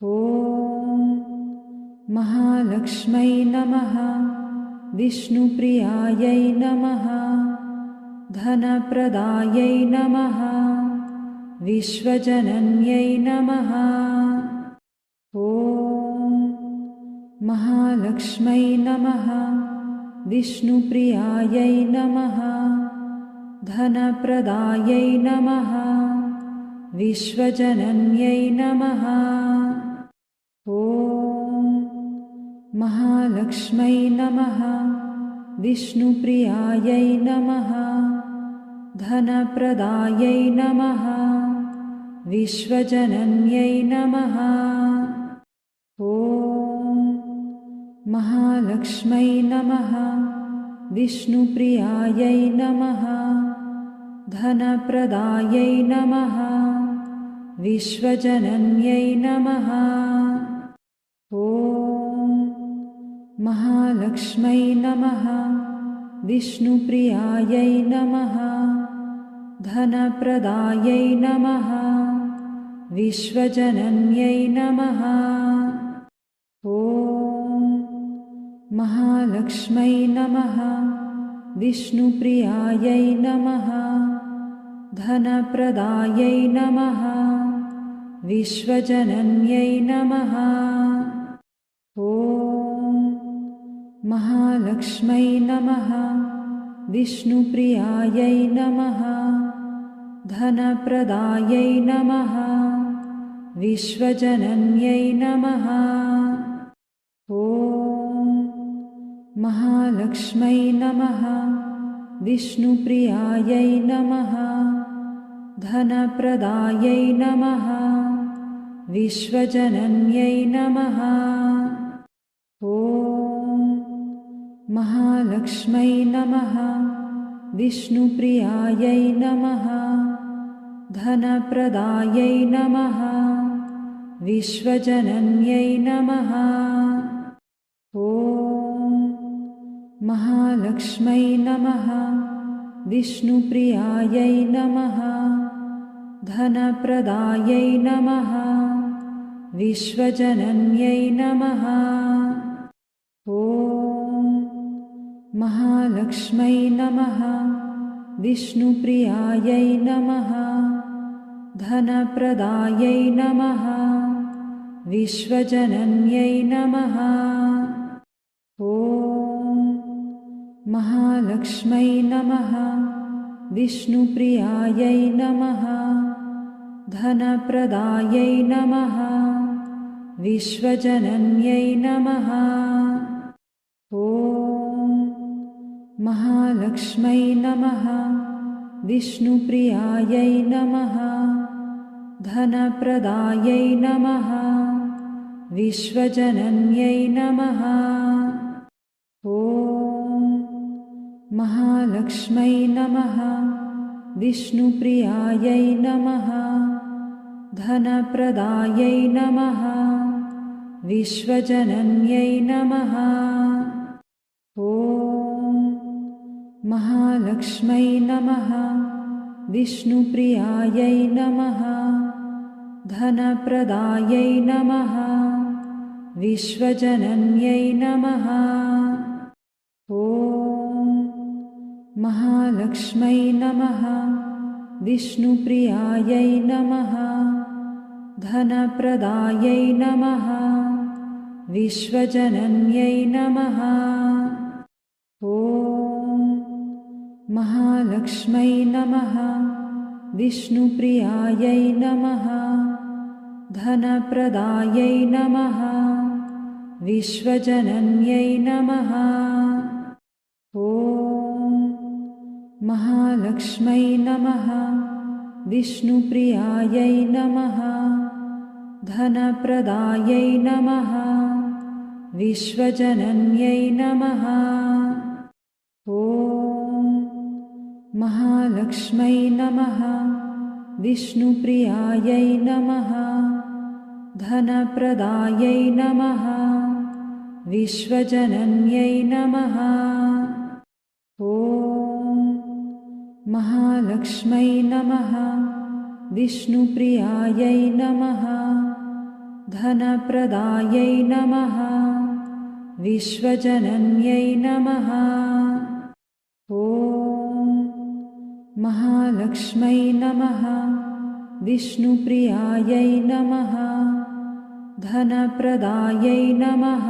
ॐ महालक्ष्मै नमः। विष्णुप्रियायै नमः। धनप्रदायै नमः। विश्वजनन्यै नमः। ॐ महालक्ष्मै नमः। विष्णुप्रियायै नमः। धनप्रदायै नमः। विश्वजनन्यै नमः। ॐ महालक्ष्मै नमः। विष्णुप्रियायै नमः। धनप्रदायै नमः। विश्वजनन्यै नमः। ॐ महालक्ष्मै नमः। विष्णुप्रियायै नमः। धनप्रदायै नमः। विश्वजनन्यै नमः। ॐ महालक्ष्मै नमः। विष्णुप्रियायै नमः। धनप्रदायै नमः। विश्वजनन्यै नमः। ॐ महालक्ष्मै नमः। विष्णुप्रियायै नमः। धनप्रदायै नमः। विश्वजनन्यै नमः। ॐ महालक्ष्मै नमः। विष्णुप्रियायै नमः। धनप्रदायै नमः। विश्वजनन्यै नमः। ॐ महालक्ष्मै नमः। विष्णुप्रियायै नमः। धनप्रदायै नमः। विश्वजनन्यै नमः। ॐ महालक्ष्मै नमः। विष्णुप्रियायै नमः। धनप्रदायै नमः। विश्वजनन्यै नमः। ॐ महालक्ष्मै नमः। विष्णुप्रियायै नमः। धनप्रदायै नमः। विश्वजनन्यै नमः। ॐ महालक्ष्मै नमः। विष्णुप्रियायै नमः। धनप्रदायै नमः। विश्वजनन्यै नमः। ॐ महालक्ष्मै नमः। विष्णुप्रियायै नमः। धनप्रदायै नमः। विश्वजनन्यै नमः। ॐ महालक्ष्मै नमः। विष्णुप्रियायै नमः। धनप्रदायै नमः। विश्वजनन्यै नमः। ॐ महालक्ष्मै नमः। विष्णुप्रियायै नमः। धनप्रदायै नमः। विश्वजनन्यै नमः। ॐ महालक्ष्मै नमः। विष्णुप्रियायै नमः। धनप्रदायै नमः। विश्वजनन्यै नमः। ॐ महालक्ष्मै नमः। विष्णुप्रियायै नमः। धनप्रदायै नमः। विश्वजनन्यै नमः। ॐ महालक्ष्मै नमः। विष्णुप्रियायै नमः। धनप्रदायै नमः। विश्वजनन्यै नमः। ॐ महालक्ष्मै नमः। विष्णुप्रियायै नमः। धनप्रदायै नमः। विश्वजनन्यै नमः। ॐ महालक्ष्मै नमः। विष्णुप्रियायै नमः। धनप्रदायै नमः। विश्वजनन्यै नमः। ॐ महालक्ष्मै नमः। विष्णुप्रियायै नमः। धनप्रदायै नमः विश्वजनन्यै नमः ॐ महालक्ष्मै नमः विष्णुप्रियायै नमः धनप्रदायै नमः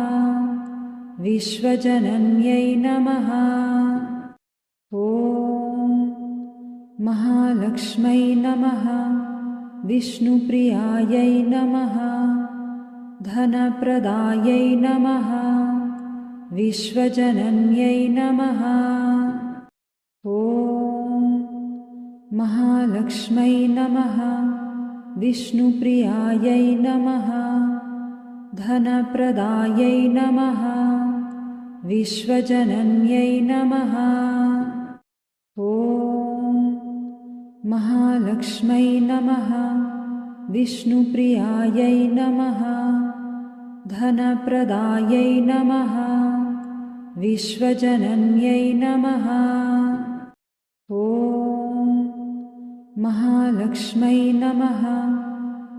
विश्वजनन्यै नमः ॐ महालक्ष्मै नमः विष्णुप्रियायै नमः धनप्रदायै नमः विश्वजनन्यै नमः ॐ महालक्ष्मै नमः विष्णुप्रियायै नमः धनप्रदायै नमः विश्वजनन्यै नमः ॐ महालक्ष्मै नमः विष्णुप्रियायै नमः धनप्रदायै नमः विश्वजनन्यै नमः ॐ महालक्ष्मै नमः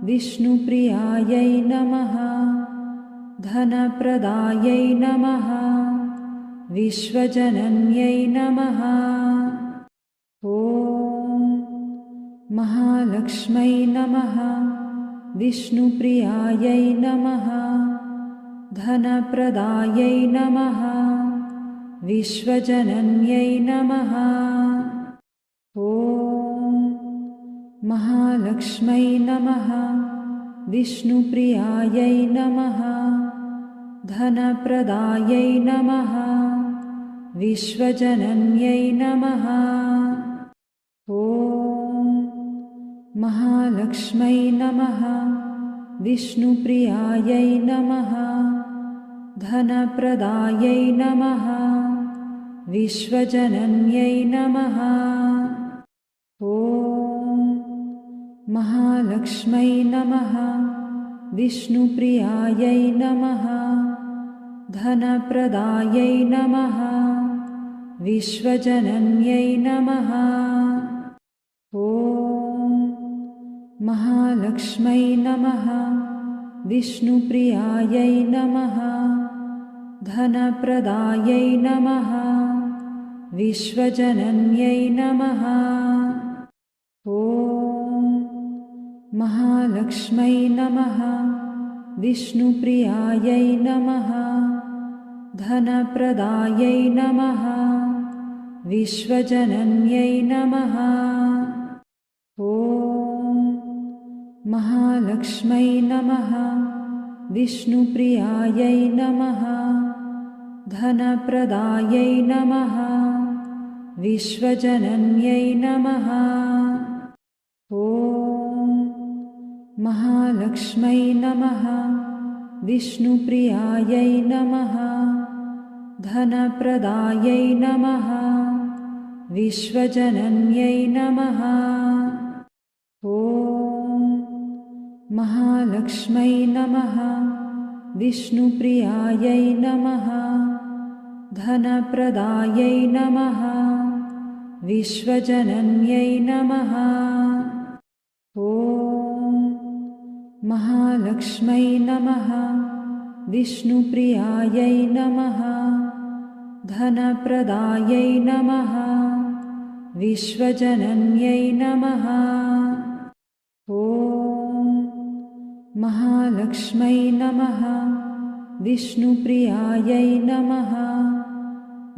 विष्णुप्रियायै नमः धनप्रदायै नमः विश्वजनन्यै नमः ॐ महालक्ष्मै नमः विष्णुप्रियायै नमः धनप्रदायै नमः विश्वजनन्यै नमः ॐ महालक्ष्मै नमः विष्णुप्रियायै नमः धनप्रदायै नमः विश्वजनन्यै नमः ॐ महालक्ष्मै नमः विष्णुप्रियायै नमः धनप्रदायै नमः विश्वजनन्यै नमः ॐ महालक्ष्मै नमः विष्णुप्रियायै नमः धनप्रदायै नमः विश्वजनन्यै नमः ॐ महालक्ष्मै नमः विष्णुप्रियायै नमः धनप्रदायै नमः विश्वजनन्यै नमः ॐ महालक्ष्मै नमः विष्णुप्रियायै नमः धनप्रदायै नमः विश्वजनन्यै नमः ॐ महालक्ष्मै नमः विष्णुप्रियायै नमः धनप्रदायै नमः विश्वजनन्यै नमः ॐ महालक्ष्मै नमः विष्णुप्रियायै नमः धनप्रदायै नमः विश्वजनन्यै नमः ॐ महालक्ष्मै नमः विष्णुप्रियायै नमः धनप्रदायै नमः विश्वजनन्यै नमः ॐ महालक्ष्मै नमः विष्णुप्रियायै नमः धनप्रदायै नमः विश्वजनन्यै नमः ॐ महालक्ष्मै नमः विष्णुप्रियायै नमः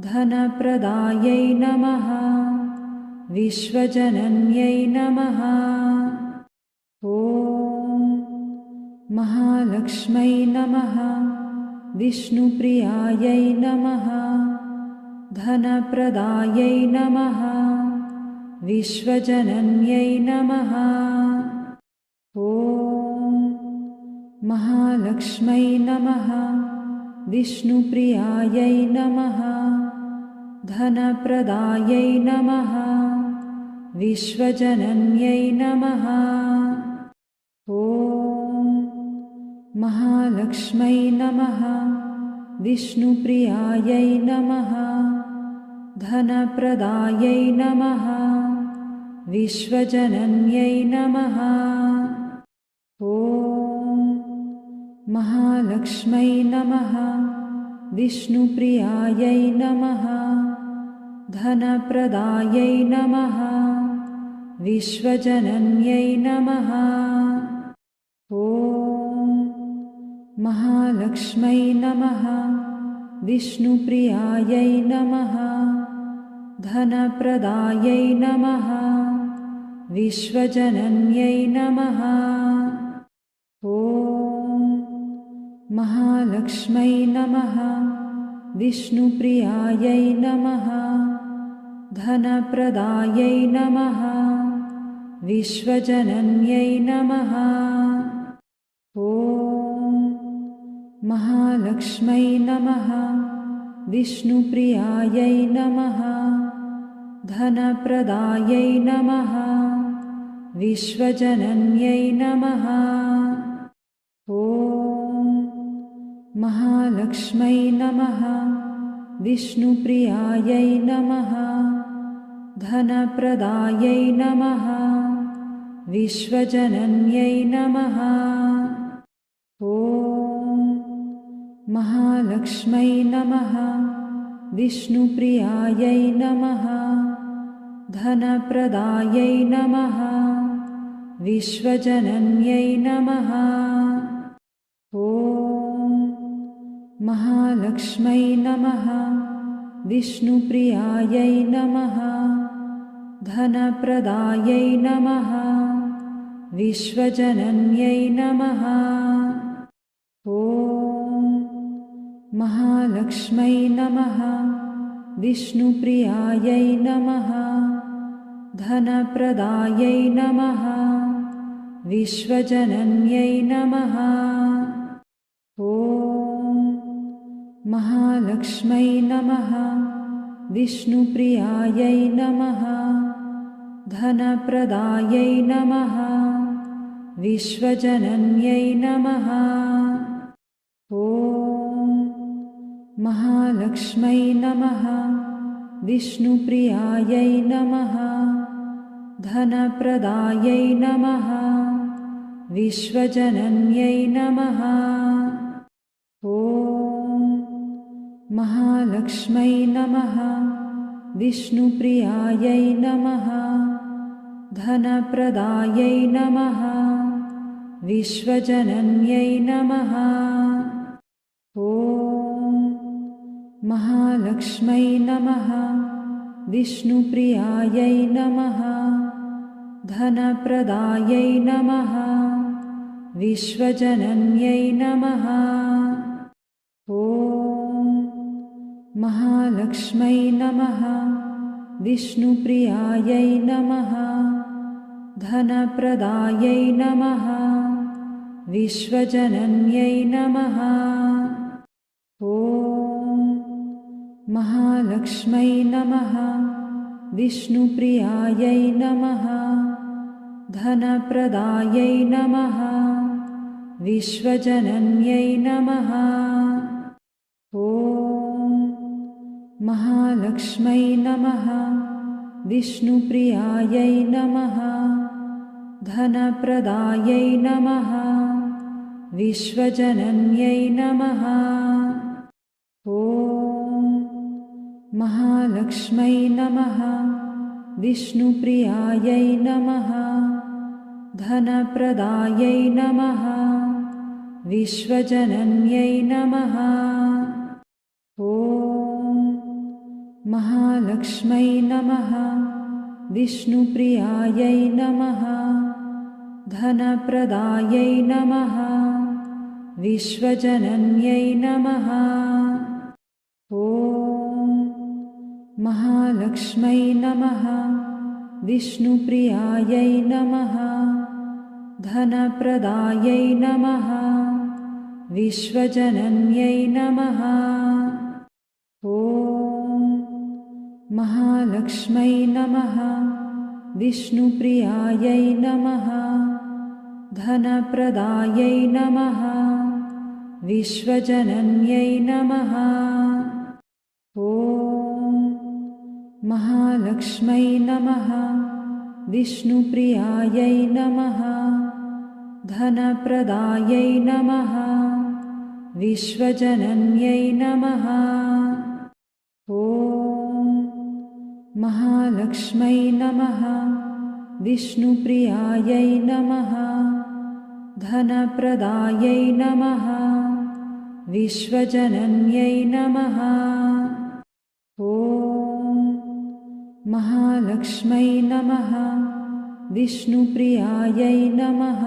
धनप्रदायै नमः विश्वजनन्यै नमः ॐ महालक्ष्मै नमः विष्णुप्रियायै नमः धनप्रदायै नमः विश्वजनन्यै नमः ॐ महालक्ष्मै नमः विष्णुप्रियायै नमः धनप्रदायै नमः विश्वजनन्यै नमः ॐ महालक्ष्मै नमः विष्णुप्रियायै नमः धनप्रदायै नमः विश्वजनन्यै नमः ॐ महालक्ष्मै नमः विष्णुप्रियायै नमः धनप्रदायै नमः विश्वजनन्यै नमः ॐ महालक्ष्मै नमः विष्णुप्रियायै नमः धनप्रदायै नमः विश्वजनन्यै नमः ॐ महालक्ष्मै नमः विष्णुप्रियायै नमः धनप्रदायै नमः विश्वजनन्यै नमः ॐ महालक्ष्मै नमः विष्णुप्रियायै नमः धनप्रदायै नमः विश्वजनन्यै नमः ॐ महालक्ष्मै नमः विष्णुप्रियायै नमः धनप्रदायै नमः विश्वजनन्यै नमः ॐ महालक्ष्मै नमः विष्णुप्रियायै नमः धनप्रदायै नमः विश्वजनन्यै नमः ॐ महालक्ष्मै नमः विष्णुप्रियायै नमः धनप्रदायै नमः विश्वजनन्यै नमः ॐ महालक्ष्मै नमः विष्णुप्रियायै नमः धनप्रदायै नमः विश्वजनन्यै नमः ॐ महालक्ष्मै नमः विष्णुप्रियायै नमः धनप्रदायै नमः विश्वजनन्यै नमः ॐ महालक्ष्मै नमः विष्णुप्रियायै नमः धनप्रदायै नमः विश्वजनन्यै नमः ॐ महालक्ष्मै नमः विष्णुप्रियायै नमः धनप्रदायै नमः विश्वजनन्यै नमः ॐ महालक्ष्मै नमः विष्णुप्रियायै नमः धनप्रदायै नमः विश्वजनन्यै नमः ॐ महालक्ष्मै नमः विष्णुप्रियायै नमः धनप्रदायै नमः विश्वजनन्यै नमः ॐ महालक्ष्मै नमः विष्णुप्रियायै नमः धनप्रदायै नमः विश्वजनन्यै नमः ॐ महालक्ष्मै नमः विष्णुप्रियायै नमः धनप्रदायै नमः विश्वजनन्यै नमः ॐ महालक्ष्मै नमः विष्णुप्रियायै नमः धनप्रदायै नमः विश्वजनन्यै नमः ॐ महालक्ष्मै नमः विष्णुप्रियायै नमः धनप्रदायै नमः विश्वजनन्यै नमः ॐ महालक्ष्मै नमः विष्णुप्रियायै नमः धनप्रदायै नमः विश्वजनन्यै नमः ॐ महालक्ष्मै नमः विष्णुप्रियायै नमः धनप्रदायै नमः विश्वजनन्यै नमः ॐ महालक्ष्मै नमः विष्णुप्रियायै नमः धनप्रदायै नमः विश्वजनन्यै नमः। ॐ महालक्ष्मै नमः। विष्णुप्रियायै नमः। धनप्रदायै नमः। विश्वजनन्यै नमः। ॐ महालक्ष्मै नमः। विष्णुप्रियायै नमः।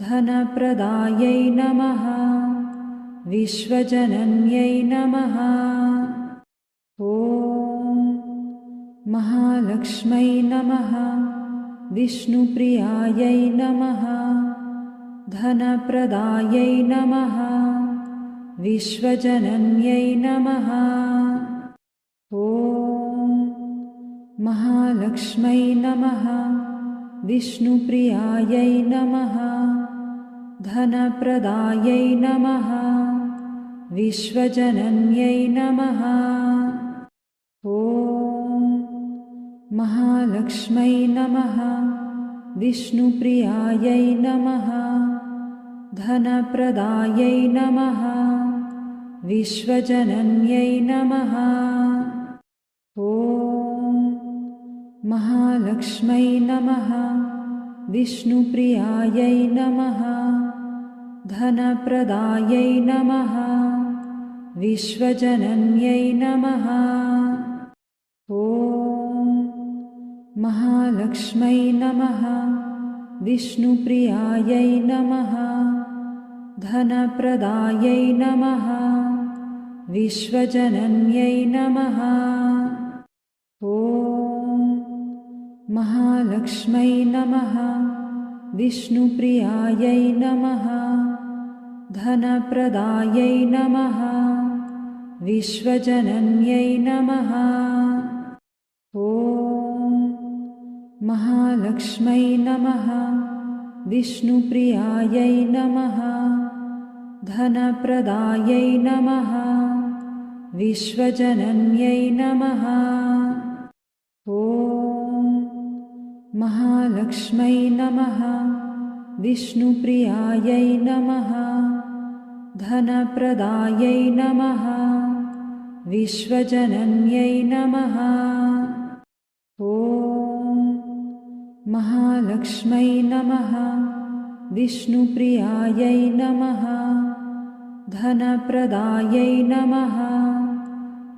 धनप्रदायै नमः। विश्वजनन्यै नमः। ॐ महालक्ष्मै नमः। विष्णुप्रियायै नमः। धनप्रदायै नमः। विश्वजनन्यै नमः। ॐ महालक्ष्मै नमः। विष्णुप्रियायै नमः। धनप्रदायै नमः। विश्वजनन्यै नमः। ॐ महालक्ष्मै नमः। विष्णुप्रियायै नमः। धनप्रदायै नमः। विश्वजनन्यै नमः। ॐ महालक्ष्मै नमः। विष्णुप्रियायै नमः। धनप्रदायै नमः। विश्वजनन्यै नमः। ॐ महालक्ष्मै नमः। विष्णुप्रियायै नमः। धनप्रदायै नमः। विश्वजनन्यै नमः। ॐ महालक्ष्मै नमः। विष्णुप्रियायै नमः। धनप्रदायै नमः। विश्वजनन्यै नमः। ॐ महालक्ष्मै नमः। विष्णुप्रियायै नमः। धनप्रदायै नमः। विश्वजनन्यै नमः। ॐ महालक्ष्मै नमः। विष्णुप्रियायै नमः। धनप्रदायै नमः। विश्वजनन्यै नमः। ॐ महालक्ष्मै नमः। विष्णुप्रियायै नमः। धनप्रदायै नमः।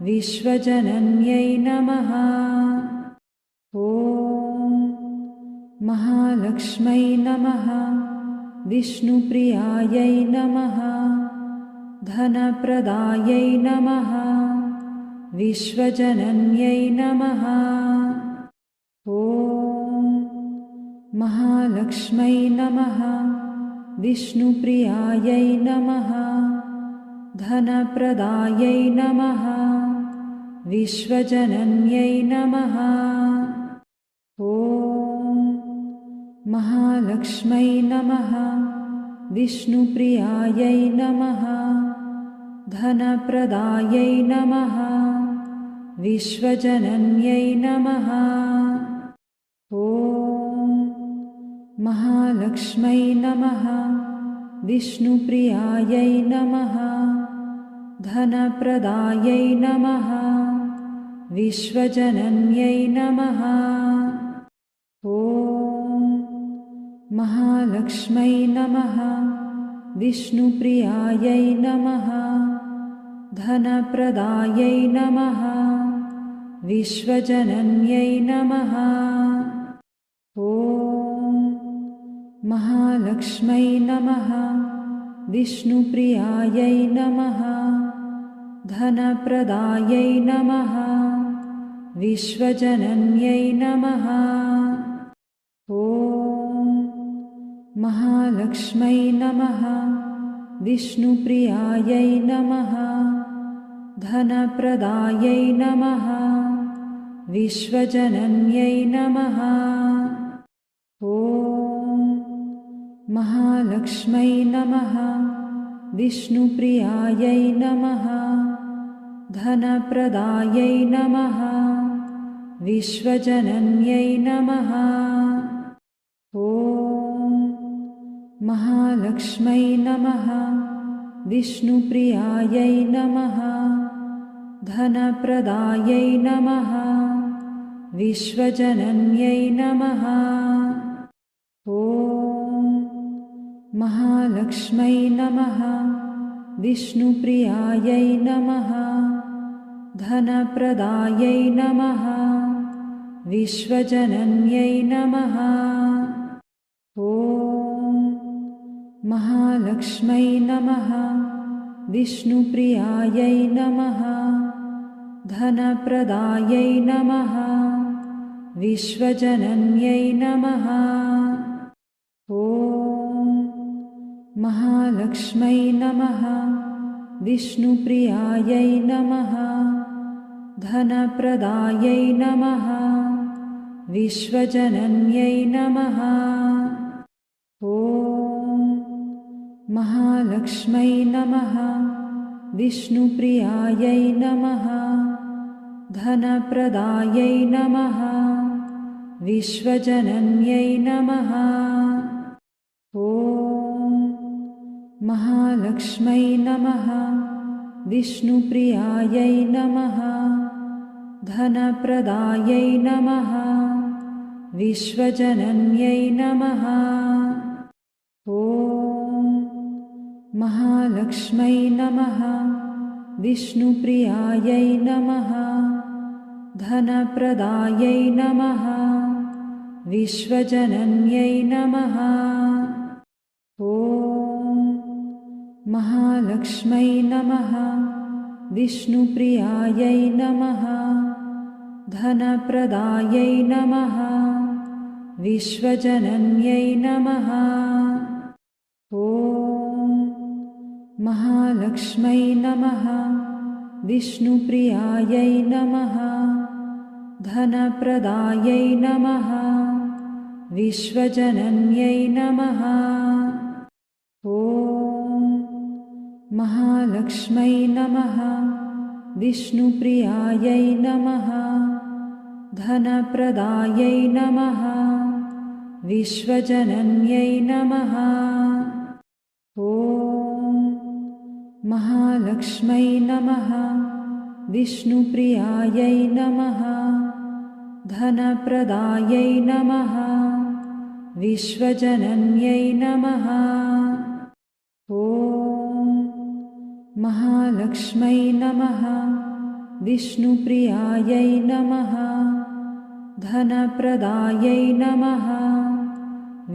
विश्वजनन्यै नमः। ॐ महालक्ष्मै नमः। विष्णुप्रियायै नमः। धनप्रदायै नमः। विश्वजनन्यै नमः। ॐ महालक्ष्मै नमः। विष्णुप्रियायै नमः। धनप्रदायै नमः। विश्वजनन्यै नमः। ॐ महालक्ष्मै नमः। विष्णुप्रियायै नमः। धनप्रदायै नमः। विश्वजनन्यै नमः। ॐ महालक्ष्मै नमः। विष्णुप्रियायै नमः। धनप्रदायै नमः। विश्वजनन्यै नमः। ॐ महालक्ष्मै नमः। विष्णुप्रियायै नमः। धनप्रदायै नमः। विश्वजनन्यै नमः। ॐ महालक्ष्मै नमः। विष्णुप्रियायै नमः। धनप्रदायै नमः। विश्वजनन्यै नमः। ॐ महालक्ष्मै नमः। विष्णुप्रियायै नमः। धनप्रदायै नमः। विश्वजनन्यै नमः। ॐ महालक्ष्मै नमः। विष्णुप्रियायै नमः। धनप्रदायै नमः। विश्वजनन्यै नमः। ॐ महालक्ष्मै नमः। विष्णुप्रियायै नमः धनप्रदायै नमः विश्वजनन्यै नमः ॐ महालक्ष्मै नमः विष्णुप्रियायै नमः धनप्रदायै नमः विश्वजनन्यै नमः ॐ महालक्ष्मै नमः विष्णुप्रियायै नमः धनप्रदायै नमः विश्वजनन्यै नमः ॐ महालक्ष्मै नमः विष्णुप्रियायै नमः धनप्रदायै नमः विश्वजनन्यै नमः ॐ महालक्ष्मै नमः विष्णुप्रियायै नमः धनप्रदायै नमः विश्वजनन्यै नमः ॐ महालक्ष्मै नमः विष्णुप्रियायै नमः धनप्रदायै नमः विश्वजनन्यै नमः ॐ महालक्ष्मै नमः विष्णुप्रियायै नमः धनप्रदायै नमः विश्वजनन्यै नमः ॐ महालक्ष्मै नमः विष्णुप्रियायै नमः धनप्रदायै नमः विश्वजनन्यै नमः ॐ महालक्ष्मै नमः विष्णुप्रियायै नमः धनप्रदायै नमः विश्वजनन्यै नमः ॐ महालक्ष्मै नमः विष्णुप्रियायै नमः धनप्रदायै नमः विश्वजनन्यै नमः ॐ महालक्ष्मै नमः विष्णुप्रियायै नमः धनप्रदायै नमः विश्वजनन्यै नमः ॐ महालक्ष्मै नमः विष्णुप्रियायै नमः धनप्रदायै नमः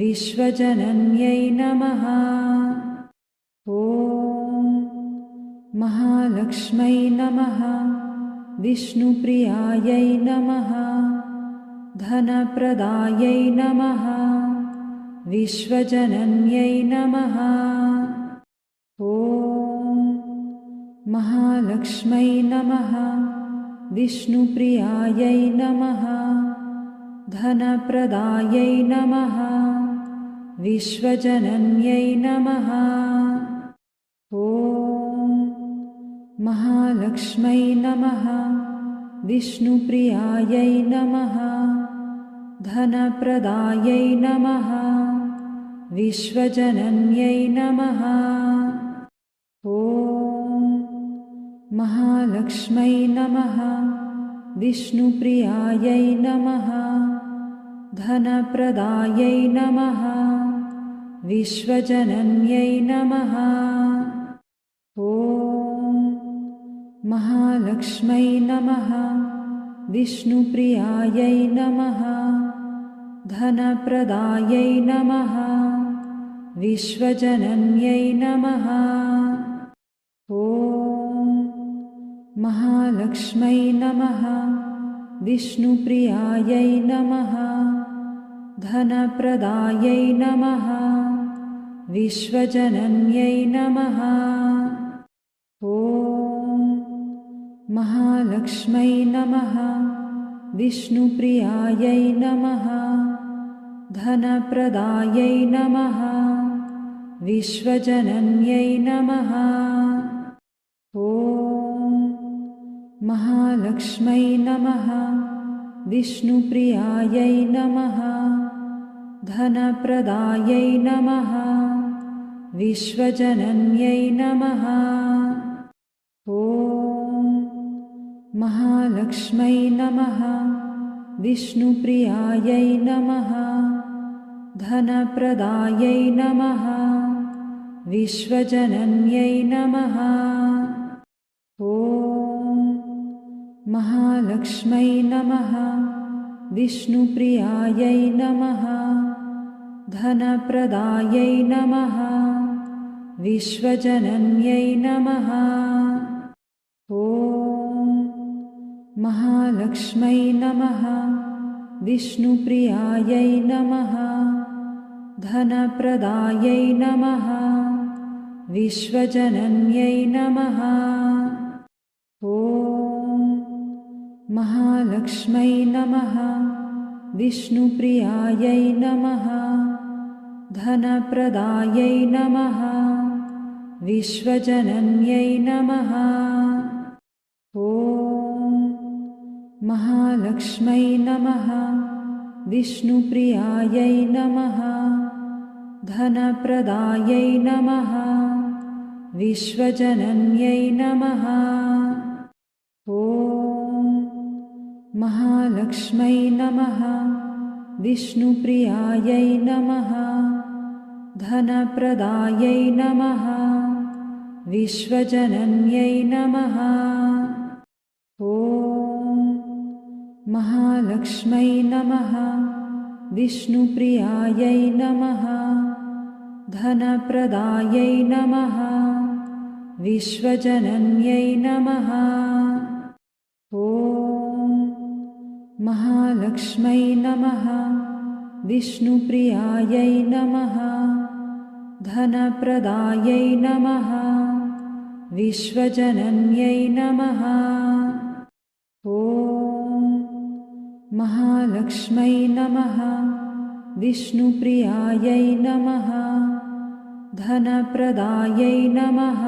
विश्वजनन्यै नमः ॐ महालक्ष्मै नमः विष्णुप्रियायै नमः धनप्रदायै नमः विश्वजनन्यै नमः ॐ महालक्ष्मै नमः विष्णुप्रियायै नमः धनप्रदायै नमः विश्वजनन्यै नमः ॐ महालक्ष्मै नमः विष्णुप्रियायै नमः धनप्रदायै नमः विश्वजनन्यै नमः ॐ महालक्ष्मै नमः विष्णुप्रियायै नमः धनप्रदायै नमः विश्वजनन्यै नमः ॐ महालक्ष्मै नमः विष्णुप्रियायै नमः धनप्रदायै नमः विश्वजनन्यै नमः ॐ महालक्ष्मै नमः विष्णुप्रियायै नमः धनप्रदायै नमः विश्वजनन्यै नमः ॐ महालक्ष्मै नमः विष्णुप्रियायै नमः धनप्रदायै नमः विश्वजनन्यै नमः ॐ महालक्ष्मै नमः विष्णुप्रियायै नमः धनप्रदायै नमः विश्वजनन्यै नमः। ॐ महालक्ष्मै नमः। विष्णुप्रियायै नमः। धनप्रदायै नमः। विश्वजनन्यै नमः। ॐ महालक्ष्मै नमः। विष्णुप्रियायै नमः। धनप्रदायै नमः। विश्वजनन्यै नमः। ॐ महालक्ष्मै नमः। विष्णुप्रियायै नमः। धनप्रदायै नमः। विश्वजनन्यै नमः। ॐ महालक्ष्मै नमः। विष्णुप्रियायै नमः। धनप्रदायै नमः। विश्वजनन्यै नमः। ॐ महालक्ष्मै नमः। विष्णुप्रियायै नमः। धनप्रदायै नमः। विश्वजनन्यै नमः। ॐ महालक्ष्मै नमः। विष्णुप्रियायै नमः। धनप्रदायै नमः। विश्वजनन्यै नमः। ॐ महालक्ष्मै नमः। विष्णुप्रियायै नमः। धनप्रदायै नमः। विश्वजनन्यै नमः। ॐ महालक्ष्मै नमः। विष्णुप्रियायै नमः। धनप्रदायै नमः। विश्वजनन्यै नमः। ॐ महालक्ष्मै नमः। विष्णुप्रियायै नमः। धनप्रदायै नमः।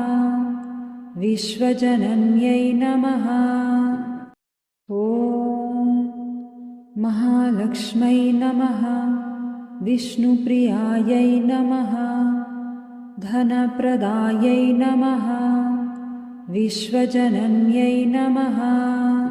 विश्वजनन्यै नमः। ॐ महालक्ष्मै नमः। विष्णुप्रियायै नमः। धनप्रदायै नमः। विश्वजनन्यै नमः।